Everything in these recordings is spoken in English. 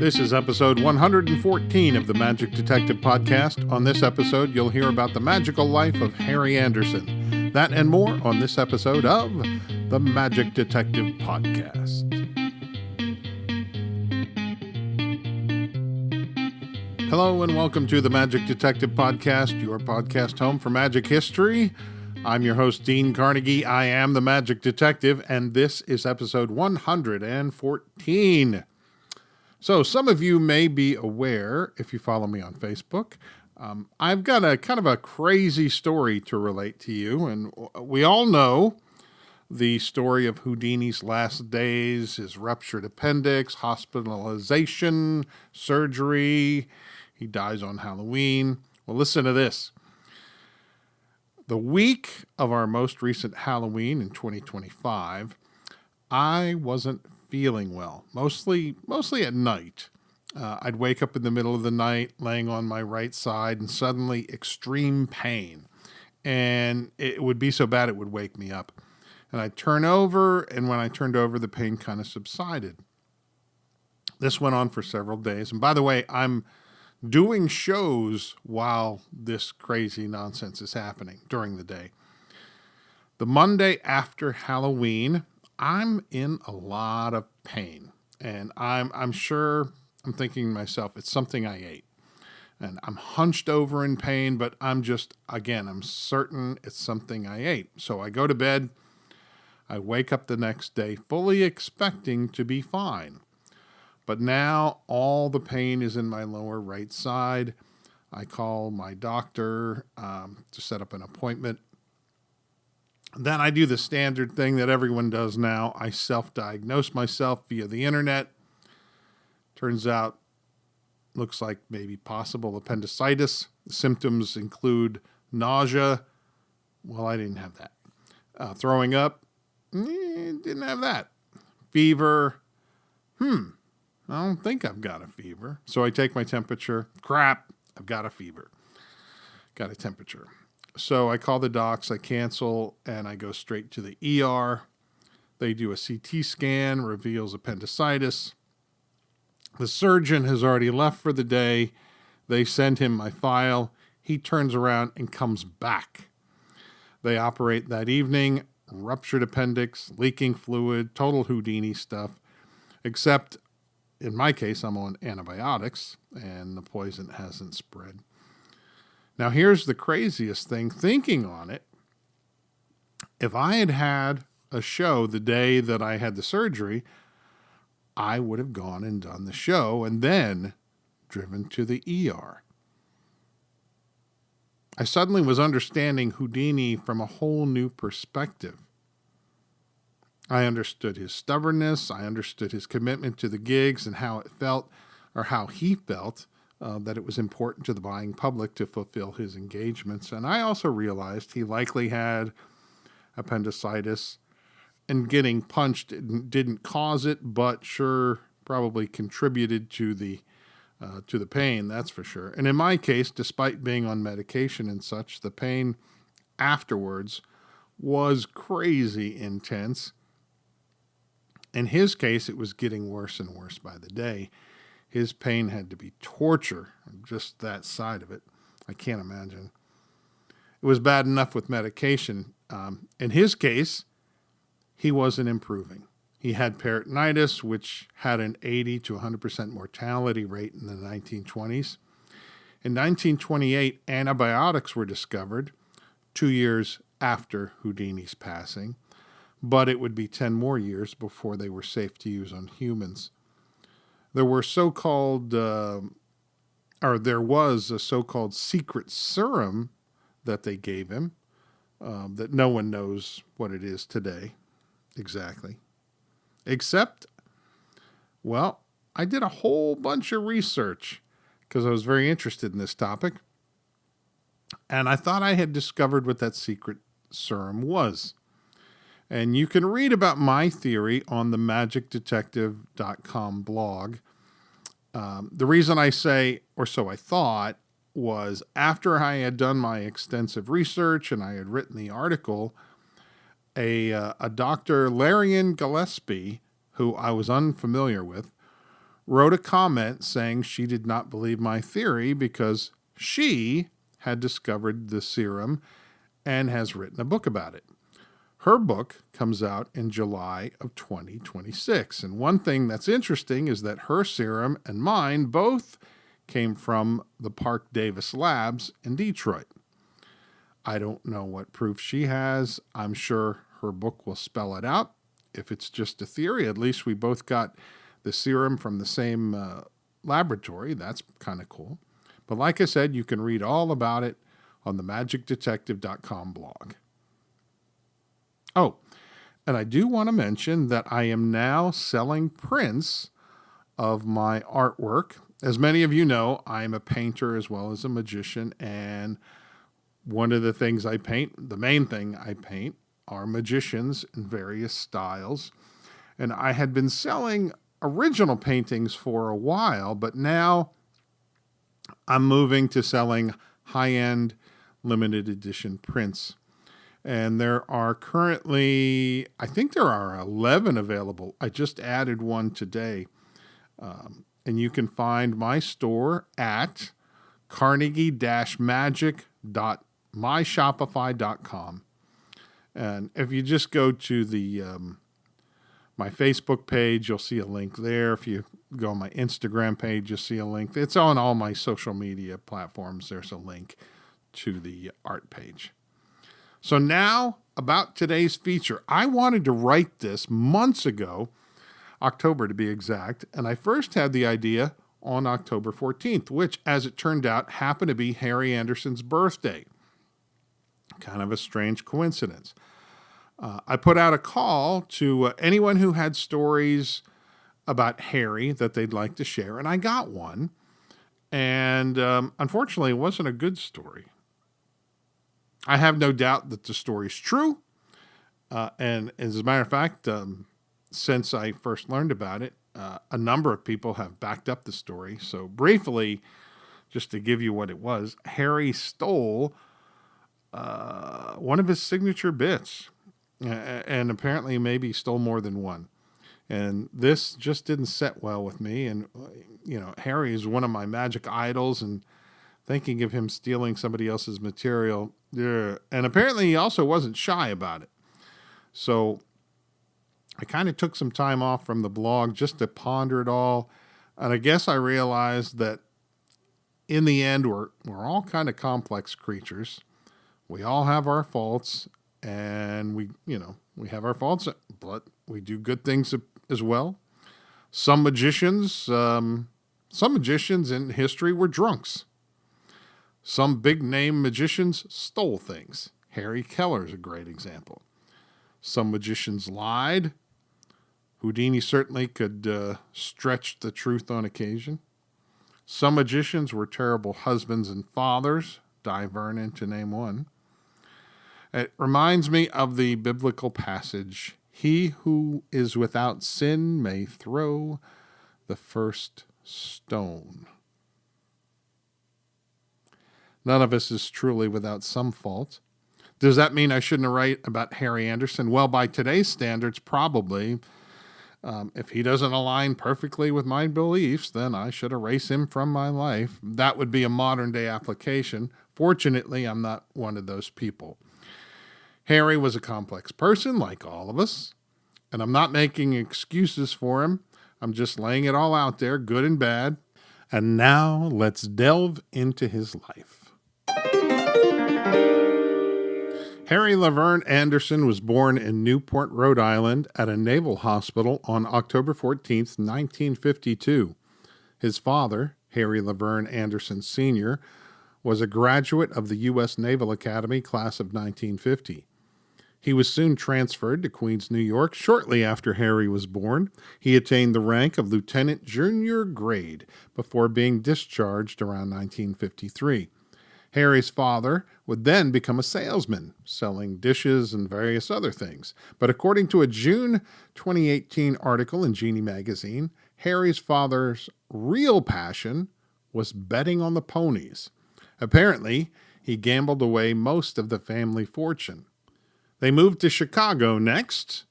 This is episode 114 of the Magic Detective Podcast. On this episode, you'll hear about the magical life of Harry Anderson. That and more on this episode of the Magic Detective Podcast. Hello and welcome to the Magic Detective Podcast, your podcast home for magic history. I'm your host, Dean Carnegie. I am the Magic Detective, and this is episode 114. So some of you may be aware, if you follow me on Facebook, I've got a kind of a crazy story to relate to you. And we all know the story of Houdini's last days, his ruptured appendix, hospitalization, surgery. He dies on Halloween. Well, listen to this. The week of our most recent Halloween in 2025, I wasn't feeling well, mostly at night. I'd wake up in the middle of the night, laying on my right side, and suddenly extreme pain. And it would be so bad it would wake me up. And I'd turn over, and when I turned over, the pain kind of subsided. This went on for several days. And by the way, I'm doing shows while this crazy nonsense is happening during the day. The Monday after Halloween, I'm in a lot of pain, and I'm thinking to myself, it's something I ate, and I'm hunched over in pain, but I'm certain it's something I ate. So I go to bed. I wake up the next day fully expecting to be fine, but now all the pain is in my lower right side. I call my doctor to set up an appointment. Then I do the standard thing that everyone does now. I self-diagnose myself via the internet. Turns out, looks like maybe possible appendicitis. The symptoms include nausea. Well, I didn't have that. Throwing up. Didn't have that. Fever. I don't think I've got a fever. So I take my temperature. Crap, I've got a fever. Got a temperature. So I call the docs, I cancel, and I go straight to the ER. They do a CT scan, reveals appendicitis. The surgeon has already left for the day. They send him my file. He turns around and comes back. They operate that evening, ruptured appendix, leaking fluid, total Houdini stuff, except in my case, I'm on antibiotics, and the poison hasn't spread. Now, here's the craziest thing, thinking on it. If I had had a show the day that I had the surgery, I would have gone and done the show and then driven to the ER. I suddenly was understanding Houdini from a whole new perspective. I understood his stubbornness. I understood his commitment to the gigs and how he felt that it was important to the buying public to fulfill his engagements. And I also realized he likely had appendicitis, and getting punched didn't cause it, but sure probably contributed to the pain, that's for sure. And in my case, despite being on medication and such, the pain afterwards was crazy intense. In his case, it was getting worse and worse by the day. His pain had to be torture, just that side of it. I can't imagine. It was bad enough with medication. In his case, he wasn't improving. He had peritonitis, which had an 80 to 100% mortality rate in the 1920s. In 1928, antibiotics were discovered 2 years after Houdini's passing, but it would be 10 more years before they were safe to use on humans. There was a so-called secret serum that they gave him that no one knows what it is today exactly. Except, well, I did a whole bunch of research because I was very interested in this topic. And I thought I had discovered what that secret serum was. And you can read about my theory on the magicdetective.com blog. The reason I say, or so I thought, was after I had done my extensive research and I had written the article, a Dr. Larian Gillespie, who I was unfamiliar with, wrote a comment saying she did not believe my theory because she had discovered the serum and has written a book about it. Her book comes out in July of 2026. And one thing that's interesting is that her serum and mine both came from the Parke-Davis Labs in Detroit. I don't know what proof she has. I'm sure her book will spell it out. If it's just a theory, at least we both got the serum from the same laboratory. That's kind of cool. But like I said, you can read all about it on the magicdetective.com blog. Oh, and I do want to mention that I am now selling prints of my artwork. As many of you know, I'm a painter as well as a magician, and one of the things I paint, the main thing I paint, are magicians in various styles. And I had been selling original paintings for a while, but now I'm moving to selling high-end limited edition prints. And there are currently, I think there are 11 available. I just added one today. And you can find my store at carnegie-magic.myshopify.com. And if you just go to the my Facebook page, you'll see a link there. If you go on my Instagram page, you'll see a link. It's on all my social media platforms. There's a link to the art page. So now about today's feature. I wanted to write this months ago, October to be exact, and I first had the idea on October 14th, which, as it turned out, happened to be Harry Anderson's birthday. Kind of a strange coincidence. I put out a call to anyone who had stories about Harry that they'd like to share, and I got one. And unfortunately, it wasn't a good story. I have no doubt that the story's true. And as a matter of fact, since I first learned about it, a number of people have backed up the story. So briefly, just to give you what it was, Harry stole one of his signature bits, and apparently maybe stole more than one. And this just didn't set well with me. And, you know, Harry is one of my magic idols, and thinking of him stealing somebody else's material. And apparently he also wasn't shy about it. So I kind of took some time off from the blog just to ponder it all. And I guess I realized that in the end, we're all kind of complex creatures. We all have our faults, and we have our faults, but we do good things as well. Some magicians in history were drunks. Some big-name magicians stole things. Harry Keller is a great example. Some magicians lied. Houdini certainly could stretch the truth on occasion. Some magicians were terrible husbands and fathers. Di Vernon, to name one. It reminds me of the biblical passage, "He who is without sin may throw the first stone." None of us is truly without some fault. Does that mean I shouldn't write about Harry Anderson? Well, by today's standards, probably. If he doesn't align perfectly with my beliefs, then I should erase him from my life. That would be a modern-day application. Fortunately, I'm not one of those people. Harry was a complex person, like all of us, and I'm not making excuses for him. I'm just laying it all out there, good and bad. And now let's delve into his life. Harry Laverne Anderson was born in Newport, Rhode Island at a naval hospital on October 14th, 1952. His father, Harry Laverne Anderson Sr., was a graduate of the U.S. Naval Academy class of 1950. He was soon transferred to Queens, New York. Shortly after Harry was born, he attained the rank of lieutenant junior grade before being discharged around 1953. Harry's father would then become a salesman, selling dishes and various other things. But according to a June 2018 article in Genie magazine, Harry's father's real passion was betting on the ponies. Apparently, he gambled away most of the family fortune. They moved to Chicago next,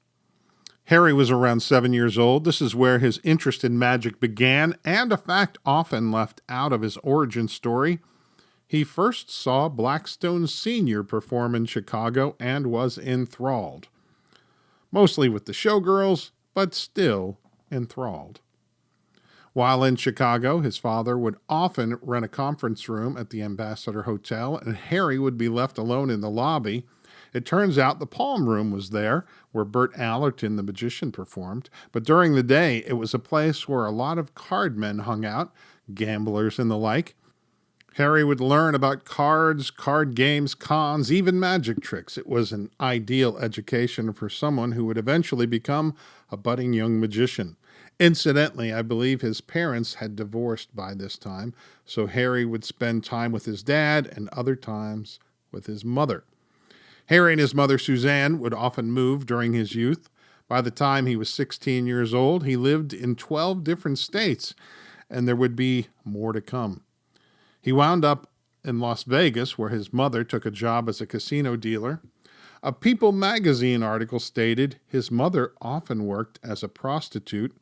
Harry was around 7 years old. This is where his interest in magic began, and a fact often left out of his origin story. He first saw Blackstone Sr. perform in Chicago and was enthralled. Mostly with the showgirls, but still enthralled. While in Chicago, his father would often rent a conference room at the Ambassador Hotel, and Harry would be left alone in the lobby. It turns out the Palm Room was there, where Bert Allerton, the magician, performed. But during the day, it was a place where a lot of card men hung out, gamblers and the like. Harry would learn about cards, card games, cons, even magic tricks. It was an ideal education for someone who would eventually become a budding young magician. Incidentally, I believe his parents had divorced by this time, so Harry would spend time with his dad and other times with his mother. Harry and his mother, Suzanne, would often move during his youth. By the time he was 16 years old, he lived in 12 different states, and there would be more to come. He wound up in Las Vegas, where his mother took a job as a casino dealer. A People magazine article stated his mother often worked as a prostitute.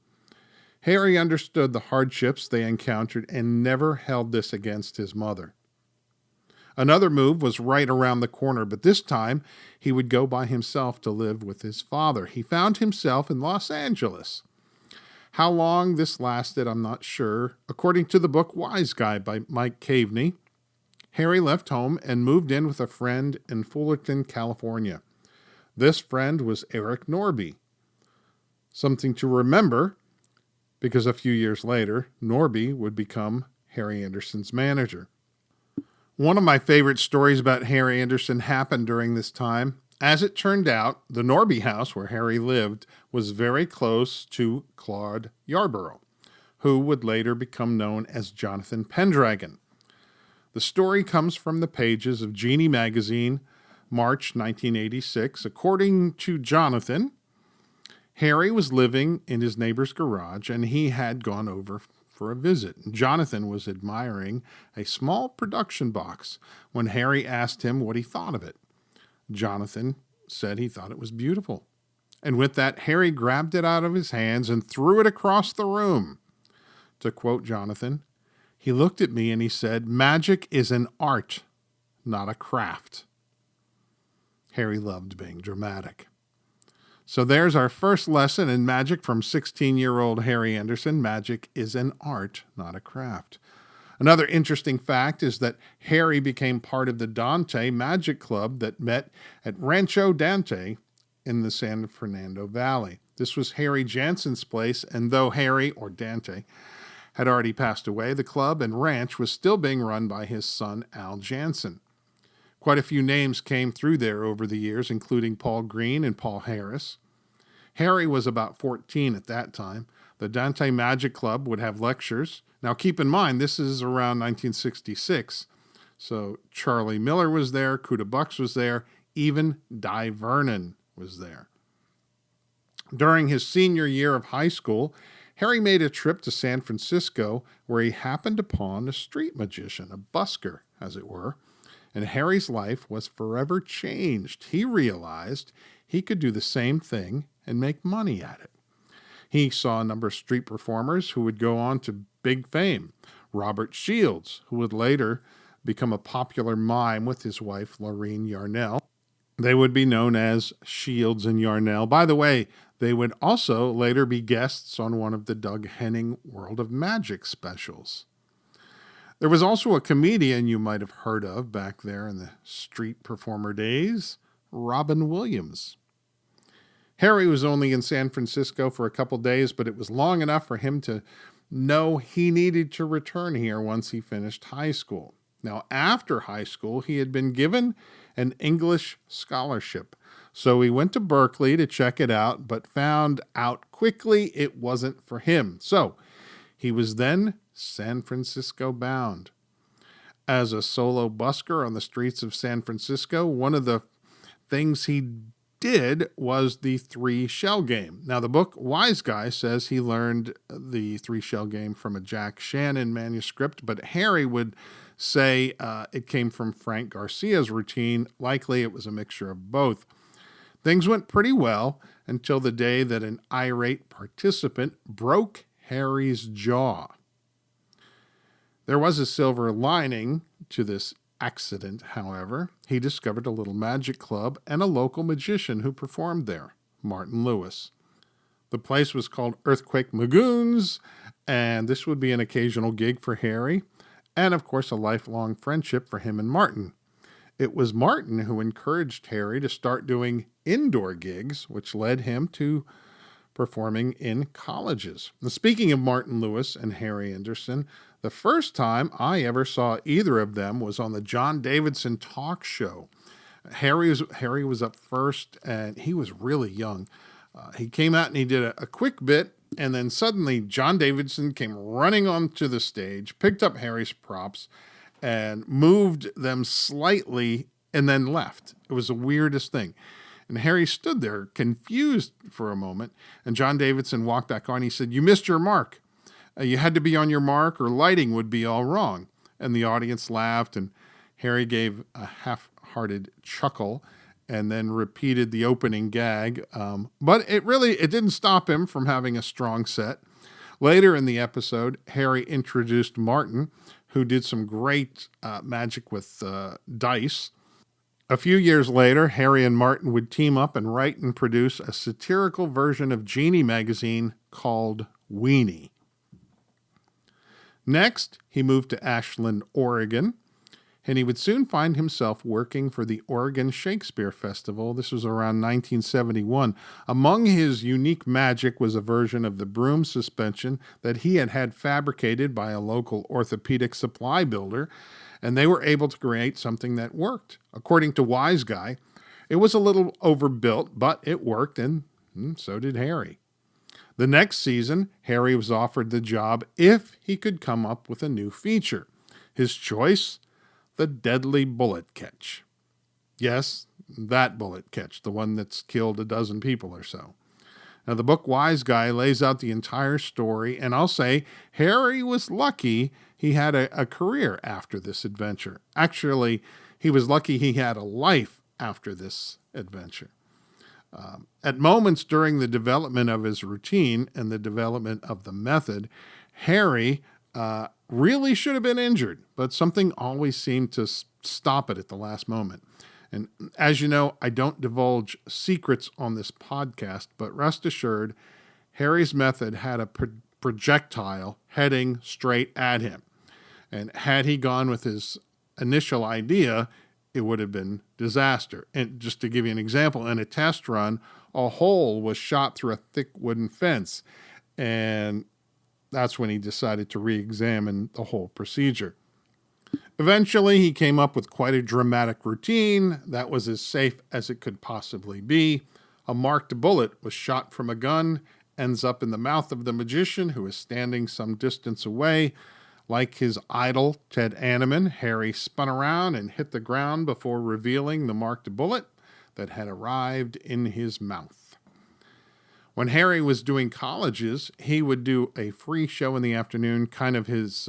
Harry understood the hardships they encountered and never held this against his mother. Another move was right around the corner, but this time he would go by himself to live with his father. He found himself in Los Angeles. How long this lasted, I'm not sure. According to the book Wise Guy by Mike Caveney, Harry left home and moved in with a friend in Fullerton, California. This friend was Eric Norby. Something to remember, because a few years later, Norby would become Harry Anderson's manager. One of my favorite stories about Harry Anderson happened during this time. As it turned out, the Norby house where Harry lived was very close to Claude Yarborough, who would later become known as Jonathan Pendragon. The story comes from the pages of Genie magazine, March 1986. According to Jonathan, Harry was living in his neighbor's garage and he had gone over for a visit. Jonathan was admiring a small production box when Harry asked him what he thought of it. Jonathan said he thought it was beautiful. And with that, Harry grabbed it out of his hands and threw it across the room. To quote Jonathan, he looked at me and he said, "Magic is an art, not a craft." Harry loved being dramatic. So there's our first lesson in magic from 16-year-old Harry Anderson. Magic is an art, not a craft. Another interesting fact is that Harry became part of the Dante Magic Club that met at Rancho Dante in the San Fernando Valley. This was Harry Jansen's place, and though Harry, or Dante, had already passed away, the club and ranch was still being run by his son, Al Jansen. Quite a few names came through there over the years, including Paul Green and Paul Harris. Harry was about 14 at that time. The Dante Magic Club would have lectures. Now keep in mind, this is around 1966. So Charlie Miller was there, Kuda Bucks was there, even Di Vernon was there. During his senior year of high school, Harry made a trip to San Francisco where he happened upon a street magician, a busker, as it were, and Harry's life was forever changed. He realized he could do the same thing and make money at it. He saw a number of street performers who would go on to big fame. Robert Shields, who would later become a popular mime with his wife, Laureen Yarnell. They would be known as Shields and Yarnell. By the way, they would also later be guests on one of the Doug Henning World of Magic specials. There was also a comedian you might have heard of back there in the street performer days, Robin Williams. Harry was only in San Francisco for a couple days, but it was long enough for him to know he needed to return here once he finished high school. Now, after high school, he had been given an English scholarship. So he went to Berkeley to check it out, but found out quickly it wasn't for him. So he was then San Francisco bound. As a solo busker on the streets of San Francisco, one of the things he did was the three shell game. Now, the book Wise Guy says he learned the three shell game from a Jack Shannon manuscript, but Harry would say it came from Frank Garcia's routine. Likely it was a mixture of both. Things went pretty well, until the day that an irate participant broke Harry's jaw. There was a silver lining to this accident, however. He discovered a little magic club and a local magician who performed there, Martin Lewis. The place was called Earthquake Magoons, and this would be an occasional gig for Harry, and of course a lifelong friendship for him and Martin. It was Martin who encouraged Harry to start doing indoor gigs, which led him to performing in colleges. Now, speaking of Martin Lewis and Harry Anderson, the first time I ever saw either of them was on the John Davidson talk show. Harry was up first, and he was really young. He came out and he did a quick bit, and then suddenly John Davidson came running onto the stage, picked up Harry's props, and moved them slightly and then left. It was the weirdest thing. And Harry stood there confused for a moment, and John Davidson walked back on. He said, "You missed your mark. You had to be on your mark or lighting would be all wrong." And the audience laughed, and Harry gave a half-hearted chuckle and then repeated the opening gag. But it didn't stop him from having a strong set. Later in the episode, Harry introduced Martin, who did some great magic with dice. A few years later, Harry and Martin would team up and write and produce a satirical version of Genie magazine called Weenie. Next, he moved to Ashland, Oregon, and he would soon find himself working for the Oregon Shakespeare Festival. This was around 1971. Among his unique magic was a version of the broom suspension that he had fabricated by a local orthopedic supply builder, and they were able to create something that worked. According to Wise Guy, it was a little overbuilt, but it worked, and so did Harry. The next season, Harry was offered the job if he could come up with a new feature. His choice? The deadly bullet catch. Yes, that bullet catch, the one that's killed a dozen people or so. Now, the book Wise Guy lays out the entire story, and I'll say Harry was lucky he had a career after this adventure. Actually, he was lucky he had a life after this adventure. At moments during the development of his routine and the development of the method, Harry really should have been injured, but something always seemed to stop it at the last moment. And as you know, I don't divulge secrets on this podcast, but rest assured, Harry's method had a projectile heading straight at him. And had he gone with his initial idea, it would have been disaster. And just to give you an example, in a test run, a hole was shot through a thick wooden fence. And that's when he decided to re-examine the whole procedure. Eventually, he came up with quite a dramatic routine that was as safe as it could possibly be. A marked bullet was shot from a gun, ends up in the mouth of the magician, who is standing some distance away. Like his idol, Ted Anneman, Harry spun around and hit the ground before revealing the marked bullet that had arrived in his mouth. When Harry was doing colleges, he would do a free show in the afternoon, kind of his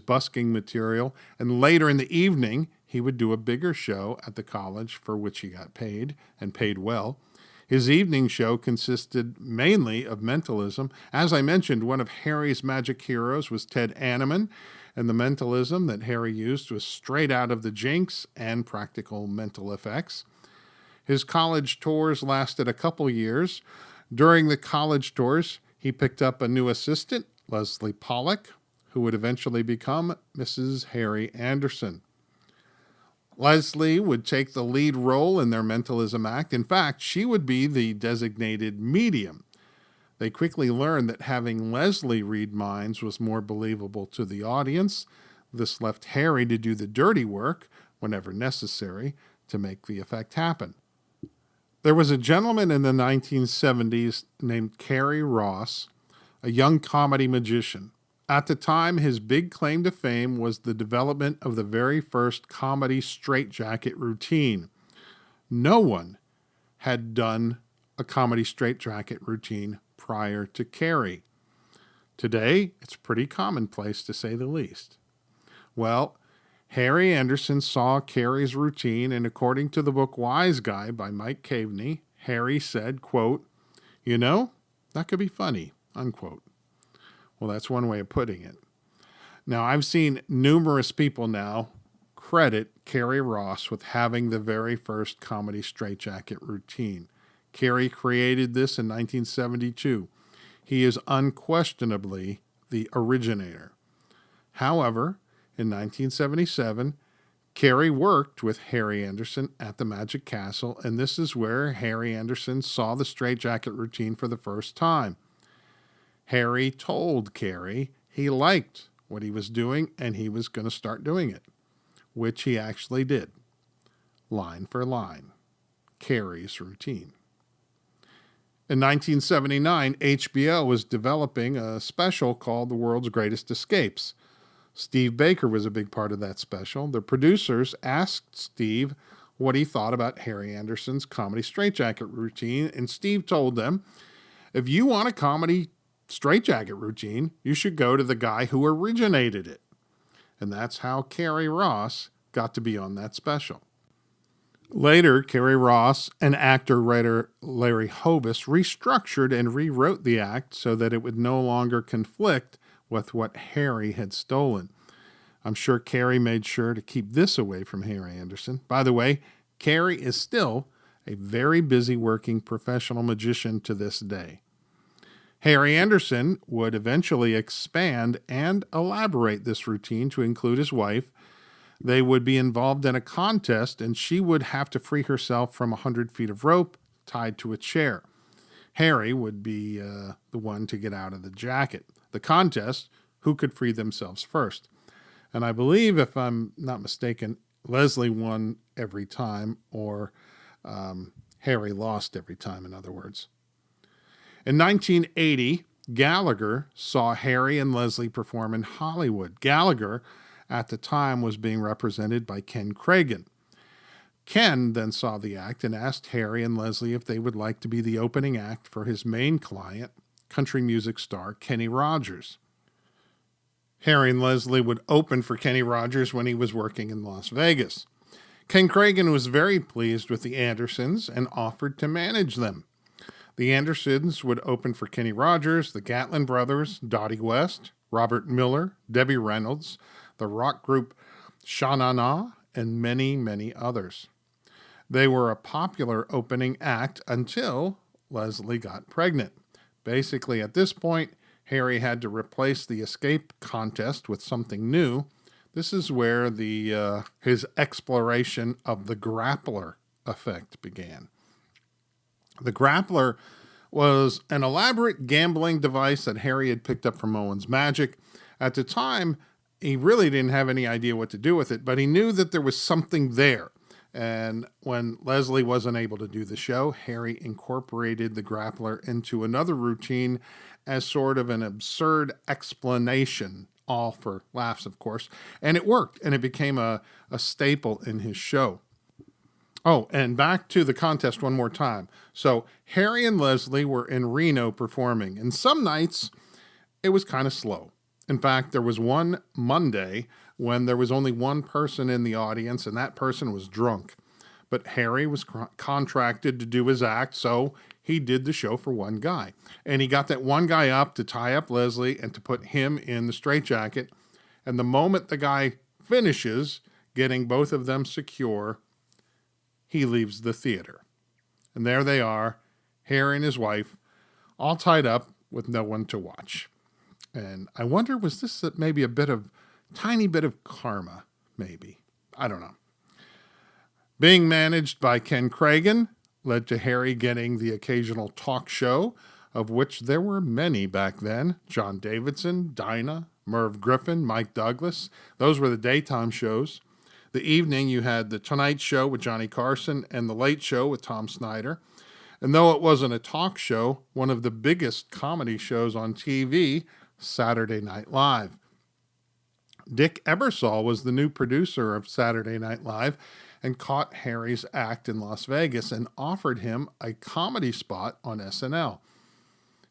busking material, and later in the evening, he would do a bigger show at the college for which he got paid, and paid well. His evening show consisted mainly of mentalism. As I mentioned, one of Harry's magic heroes was Ted Anneman, and the mentalism that Harry used was straight out of the Jinx and Practical Mental Effects. His college tours lasted a couple years. During the college tours, he picked up a new assistant, Leslie Pollock, who would eventually become Mrs. Harry Anderson. Leslie would take the lead role in their mentalism act. In fact, she would be the designated medium. They quickly learned that having Leslie read minds was more believable to the audience. This left Harry to do the dirty work, whenever necessary, to make the effect happen. There was a gentleman in the 1970s named Cary Ross, a young comedy magician. At the time, his big claim to fame was the development of the very first comedy straitjacket routine. No one had done a comedy straitjacket routine prior to Cary. Today, it's pretty commonplace to say the least. Well, Harry Anderson saw Cary's routine, and according to the book Wise Guy by Mike Caveney, Harry said, quote, "You know, that could be funny," unquote. Well, that's one way of putting it. Now, I've seen numerous people now credit Kerry Ross with having the very first comedy straitjacket routine. Kerry created this in 1972. He is unquestionably the originator. However, in 1977, Kerry worked with Harry Anderson at the Magic Castle, and this is where Harry Anderson saw the straitjacket routine for the first time. Harry told Kerry he liked what he was doing and he was going to start doing it, which he actually did, line for line. Kerry's routine. In 1979, HBO was developing a special called The World's Greatest Escapes. Steve Baker was a big part of that special. The producers asked Steve what he thought about Harry Anderson's comedy straitjacket routine, and Steve told them, "If you want a comedy straitjacket routine, you should go to the guy who originated it." And that's how Kerry Ross got to be on that special. Later, Kerry Ross and actor-writer Larry Hovis restructured and rewrote the act so that it would no longer conflict with what Harry had stolen. I'm sure Kerry made sure to keep this away from Harry Anderson. By the way, Kerry is still a very busy working professional magician to this day. Harry Anderson would eventually expand and elaborate this routine to include his wife. They would be involved in a contest, and she would have to free herself from 100 feet of rope tied to a chair. Harry would be the one to get out of the jacket. The contest, who could free themselves first. And I believe, if I'm not mistaken, Leslie won every time, or Harry lost every time, in other words. In 1980, Gallagher saw Harry and Leslie perform in Hollywood. Gallagher, at the time, was being represented by Ken Kragen. Ken then saw the act and asked Harry and Leslie if they would like to be the opening act for his main client, country music star Kenny Rogers. Harry and Leslie would open for Kenny Rogers when he was working in Las Vegas. Ken Kragen was very pleased with the Andersons and offered to manage them. The Andersons would open for Kenny Rogers, the Gatlin Brothers, Dottie West, Robert Miller, Debbie Reynolds, the rock group Sha Na Na, and many, many others. They were a popular opening act until Leslie got pregnant. Basically, at this point, Harry had to replace the escape contest with something new. This is where his exploration of the grappler effect began. The grappler was an elaborate gambling device that Harry had picked up from Owen's Magic. At the time, he really didn't have any idea what to do with it, but he knew that there was something there. And when Leslie wasn't able to do the show, Harry incorporated the grappler into another routine as sort of an absurd explanation, all for laughs, of course. And it worked, and it became a staple in his show. Oh, and back to the contest one more time. So Harry and Leslie were in Reno performing, and some nights it was kind of slow. In fact, there was one Monday when there was only one person in the audience, and that person was drunk. But Harry was contracted to do his act, so he did the show for one guy. And he got that one guy up to tie up Leslie and to put him in the straitjacket. And the moment the guy finishes getting both of them secure, he leaves the theater. And there they are, Harry and his wife, all tied up with no one to watch. And I wonder, was this maybe tiny bit of karma, maybe? I don't know. Being managed by Ken Kragen led to Harry getting the occasional talk show, of which there were many back then. John Davidson, Dinah, Merv Griffin, Mike Douglas. Those were the daytime shows. The evening, you had The Tonight Show with Johnny Carson and The Late Show with Tom Snyder. And though it wasn't a talk show, one of the biggest comedy shows on TV, Saturday Night Live. Dick Ebersol was the new producer of Saturday Night Live and caught Harry's act in Las Vegas and offered him a comedy spot on SNL.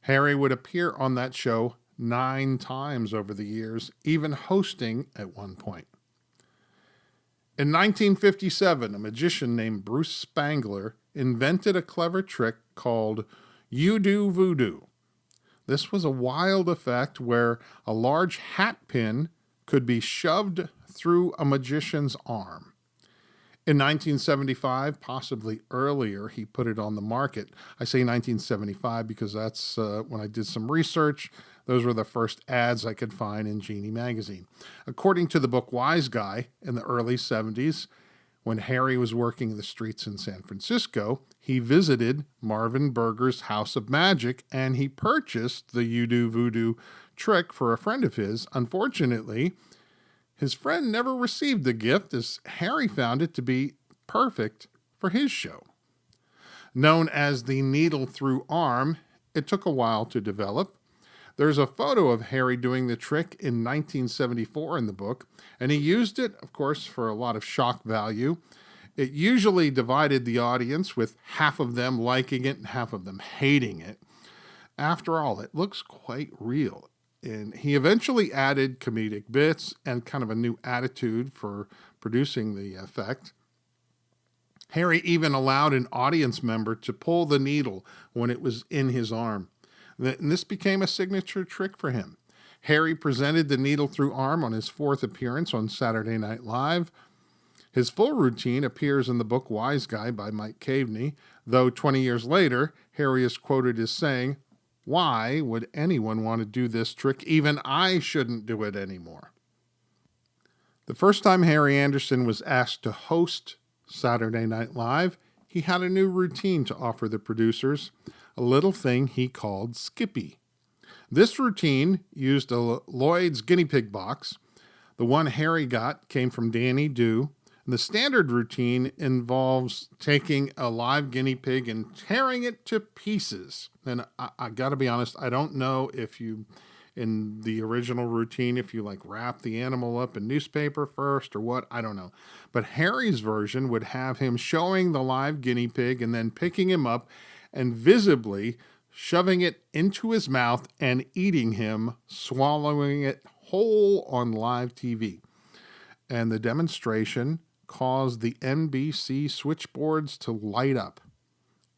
Harry would appear on that show 9 times over the years, even hosting at one point. In 1957, a magician named Bruce Spangler invented a clever trick called You Do Voodoo. This was a wild effect where a large hat pin could be shoved through a magician's arm. In 1975, possibly earlier, he put it on the market. I say 1975 because that's when I did some research. Those were the first ads I could find in Genie magazine. According to the book Wise Guy, in the early 70s, when Harry was working the streets in San Francisco, he visited Marvin Berger's House of Magic and he purchased the You Do Voodoo trick for a friend of his. Unfortunately, his friend never received the gift as Harry found it to be perfect for his show. Known as the needle through arm, it took a while to develop. There's a photo of Harry doing the trick in 1974 in the book, and he used it, of course, for a lot of shock value. It usually divided the audience, with half of them liking it and half of them hating it. After all, it looks quite real. And he eventually added comedic bits and kind of a new attitude for producing the effect. Harry even allowed an audience member to pull the needle when it was in his arm. And this became a signature trick for him. Harry presented the needle through arm on his fourth appearance on Saturday Night Live. His full routine appears in the book Wise Guy by Mike Caveney, though 20 years later, Harry is quoted as saying, "Why would anyone want to do this trick? Even I shouldn't do it anymore." The first time Harry Anderson was asked to host Saturday Night Live, he had a new routine to offer the producers, a little thing he called Skippy. This routine used a Lloyd's guinea pig box. The one Harry got came from Danny Dew. The standard routine involves taking a live guinea pig and tearing it to pieces. And I got to be honest, I don't know if you, in the original routine, if you like wrap the animal up in newspaper first or what, I don't know. But Harry's version would have him showing the live guinea pig and then picking him up and visibly shoving it into his mouth and eating him, swallowing it whole on live TV. And the demonstration caused the NBC switchboards to light up.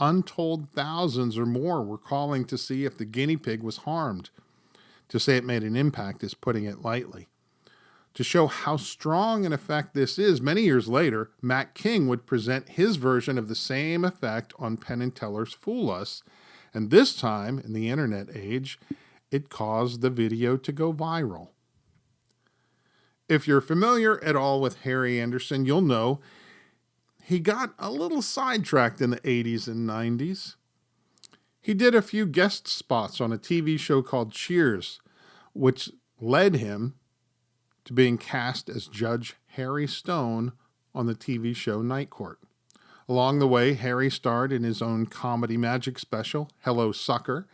Untold thousands or more were calling to see if the guinea pig was harmed. To say it made an impact is putting it lightly. To show how strong an effect this is, many years later, Matt King would present his version of the same effect on Penn and Teller's Fool Us, and this time, in the internet age, it caused the video to go viral. If you're familiar at all with Harry Anderson, you'll know he got a little sidetracked in the 80s and 90s. He did a few guest spots on a TV show called Cheers, which led him to being cast as Judge Harry Stone on the TV show Night Court. Along the way, Harry starred in his own comedy magic special, Hello Sucker.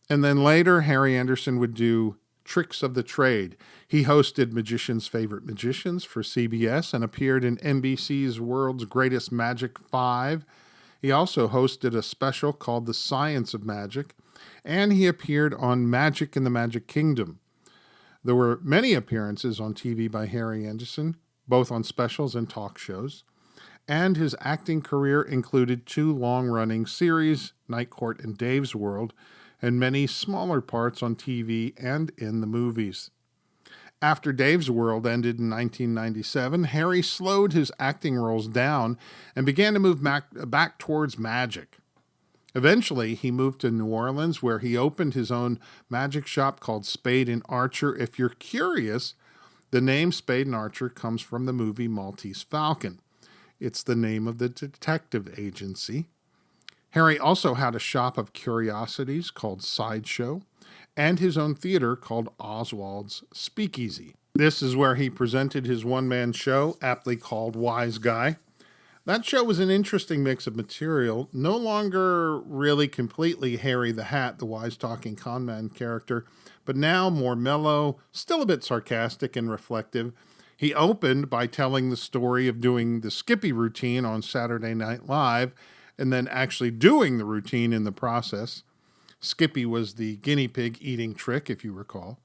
And then later, Harry Anderson would do Tricks of the Trade. He hosted Magician's Favorite Magicians for CBS and appeared in NBC's World's Greatest Magic 5. He also hosted a special called The Science of Magic, and he appeared on Magic in the Magic Kingdom. There were many appearances on TV by Harry Anderson, both on specials and talk shows, and his acting career included 2 long-running series, Night Court and Dave's World, and many smaller parts on TV and in the movies. After Dave's World ended in 1997, Harry slowed his acting roles down and began to move back towards magic. Eventually, he moved to New Orleans, where he opened his own magic shop called Spade and Archer. If you're curious, the name Spade and Archer comes from the movie Maltese Falcon. It's the name of the detective agency. Harry also had a shop of curiosities called Sideshow and his own theater called Oswald's Speakeasy. This is where he presented his one-man show, aptly called Wise Guy. That show was an interesting mix of material, no longer really completely Harry the Hat, the wise-talking conman character, but now more mellow, still a bit sarcastic and reflective. He opened by telling the story of doing the Skippy routine on Saturday Night Live, and then actually doing the routine in the process. Skippy was the guinea pig eating trick, if you recall.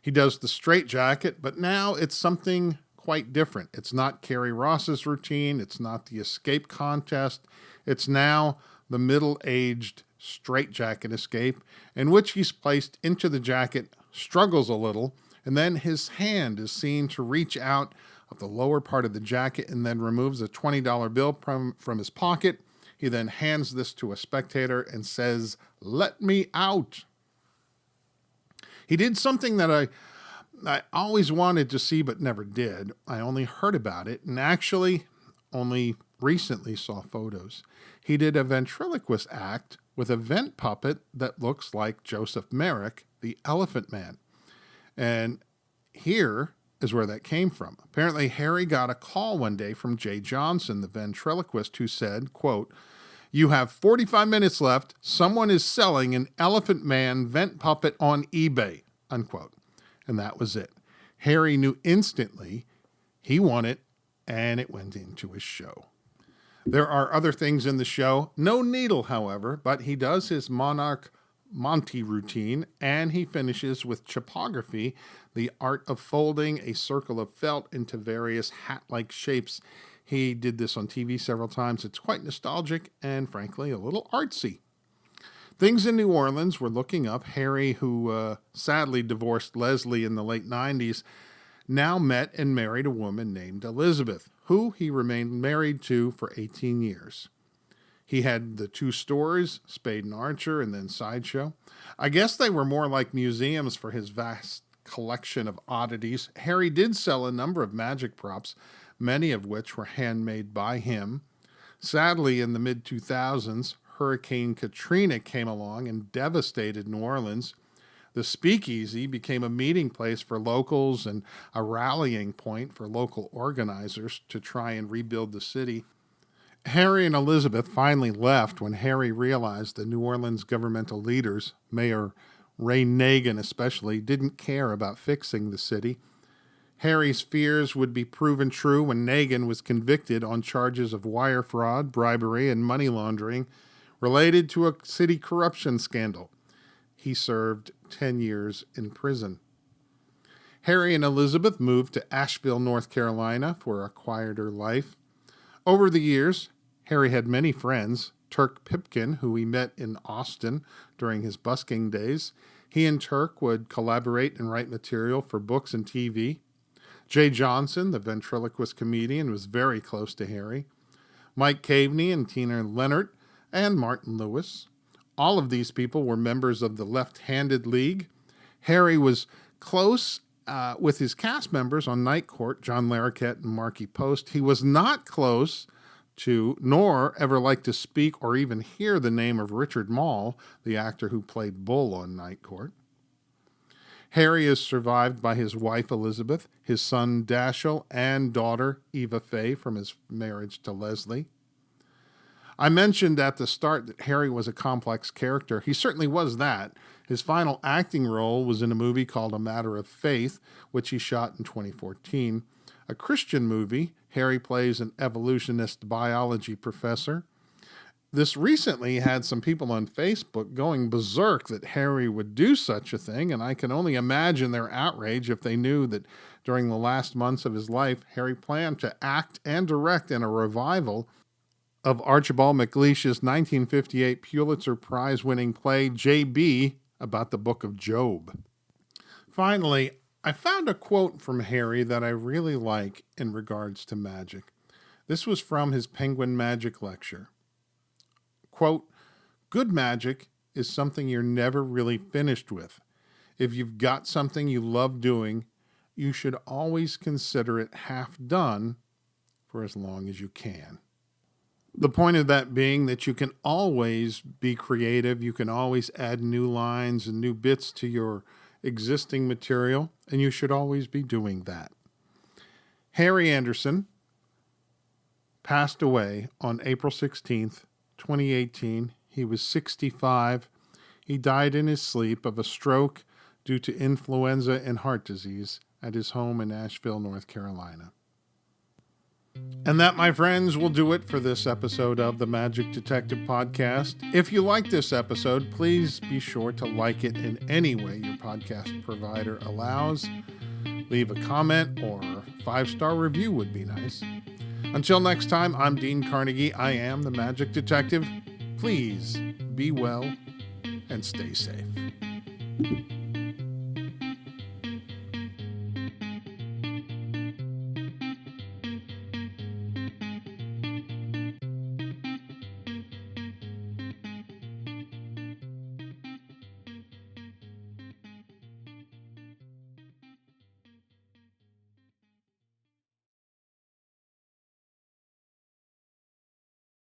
He does the straitjacket, but now it's something quite different. It's not Carrie Ross's routine. It's not the escape contest. It's now the middle-aged straitjacket escape, in which he's placed into the jacket, struggles a little, and then his hand is seen to reach out of the lower part of the jacket and then removes a $20 bill from his pocket. He then hands this to a spectator and says, "Let me out." He did something that I always wanted to see but never did. I only heard about it and actually only recently saw photos. He did a ventriloquist act with a vent puppet that looks like Joseph Merrick, the Elephant Man. And here is where that came from. Apparently, Harry got a call one day from Jay Johnson, the ventriloquist, who said, quote, "You have 45 minutes left. Someone is selling an Elephant Man vent puppet on eBay," unquote. And that was it. Harry knew instantly he won it, and it went into his show. There are other things in the show. No needle, however, but he does his Monarch Monty routine, and he finishes with chipography, the art of folding a circle of felt into various hat-like shapes. He did this on TV several times. It's quite nostalgic and, frankly, a little artsy. Things in New Orleans were looking up. Harry, who sadly divorced Leslie in the late 90s, now met and married a woman named Elizabeth, who he remained married to for 18 years. He had the two stores, Spade and Archer, and then Sideshow. I guess they were more like museums for his vast collection of oddities. Harry did sell a number of magic props, many of which were handmade by him. Sadly, in the mid-2000s, Hurricane Katrina came along and devastated New Orleans. The Speakeasy became a meeting place for locals and a rallying point for local organizers to try and rebuild the city. Harry and Elizabeth finally left when Harry realized the New Orleans governmental leaders, Mayor Ray Nagin especially, didn't care about fixing the city. Harry's fears would be proven true when Nagin was convicted on charges of wire fraud, bribery, and money laundering related to a city corruption scandal. He served 10 years in prison. Harry and Elizabeth moved to Asheville, North Carolina for a quieter life. Over the years, Harry had many friends. Turk Pipkin, who he met in Austin during his busking days. He and Turk would collaborate and write material for books and TV. Jay Johnson, the ventriloquist comedian, was very close to Harry. Mike Caveney and Tina Leonard and Martin Lewis. All of these people were members of the Left-Handed League. Harry was close with his cast members on Night Court, John Larroquette and Markie Post. He was not close to, nor ever liked to speak or even hear the name of Richard Mall, the actor who played Bull on Night Court. Harry is survived by his wife Elizabeth, his son Dashiell, and daughter Eva Faye from his marriage to Leslie. I mentioned at the start that Harry was a complex character. He certainly was that. His final acting role was in a movie called A Matter of Faith, which he shot in 2014. A Christian movie. Harry plays an evolutionist biology professor. This recently had some people on Facebook going berserk that Harry would do such a thing, and I can only imagine their outrage if they knew that during the last months of his life, Harry planned to act and direct in a revival of Archibald MacLeish's 1958 Pulitzer Prize-winning play J.B. about the Book of Job. Finally, I found a quote from Harry that I really like in regards to magic. This was from his Penguin Magic lecture. Quote, "Good magic is something you're never really finished with. If you've got something you love doing, you should always consider it half done for as long as you can." The point of that being that you can always be creative. You can always add new lines and new bits to your existing material, and you should always be doing that. Harry Anderson passed away on April 16th, 2018. He was 65. He died in his sleep of a stroke due to influenza and heart disease at his home in Asheville, North Carolina. And that, my friends, will do it for this episode of the Magic Detective Podcast. If you like this episode, please be sure to like it in any way your podcast provider allows. Leave a comment or 5-star review would be nice. Until next time, I'm Dean Carnegie. I am the Magic Detective. Please be well and stay safe.